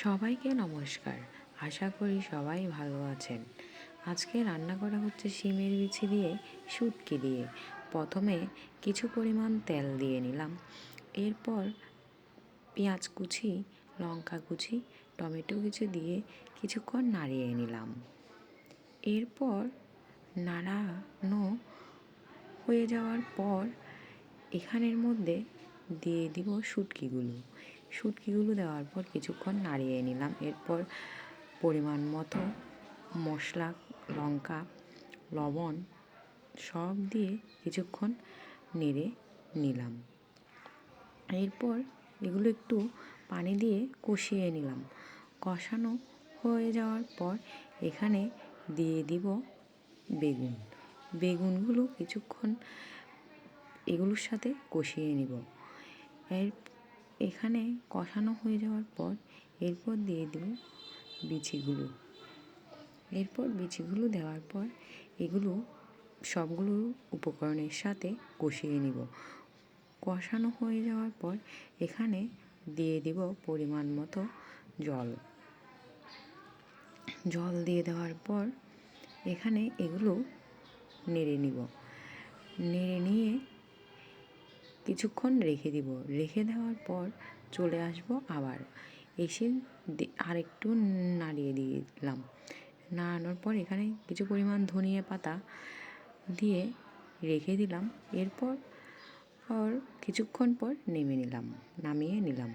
সবাইকে নমস্কার। আশা করি সবাই ভালো আছেন। আজকে রান্না করা হচ্ছে শিমের বিচি দিয়ে শুটকি দিয়ে। প্রথমে কিছু পরিমাণ তেল দিয়ে নিলাম, এরপর পেঁয়াজ কুচি, লঙ্কা কুচি, টমেটো কুচি দিয়ে কিছুক্ষণ নাড়িয়ে নিলাম। এরপর নাড়ানো হয়ে যাওয়ার পর এখানের মধ্যে দিয়ে দিব শুটকিগুলো দেওয়ার পর কিছুক্ষণ নাড়িয়ে নিলাম। এরপর পরিমাণ মতো মশলা, লঙ্কা, লবণ সব দিয়ে কিছুক্ষণ নেড়ে নিলাম। এরপর এগুলো একটু পানি দিয়ে কষিয়ে নিলাম। কষানো হয়ে যাওয়ার পর এখানে দিয়ে দিব বেগুনগুলো কিছুক্ষণ এগুলোর সাথে কষিয়ে নিব। এখানে কষানো হয়ে যাওয়ার পর এরপর দিয়ে দেব বিচিগুলো দেওয়ার পর এগুলো সবগুলো উপকরণের সাথে কষিয়ে নিব। কষানো হয়ে যাওয়ার পর এখানে দিয়ে দিব পরিমাণ মতো জল দিয়ে দেওয়ার পর এখানে এগুলো নেড়ে নিয়ে কিছুক্ষণ রেখে দেওয়ার পর চলে আসব আবার। এসে আরেকটু নাড়িয়ে দিলাম। নাড়ানোর পর এখানে কিছু পরিমাণ ধনিয়া পাতা দিয়ে রেখে দিলাম। এরপর কিছুক্ষণ পর নামিয়ে নিলাম।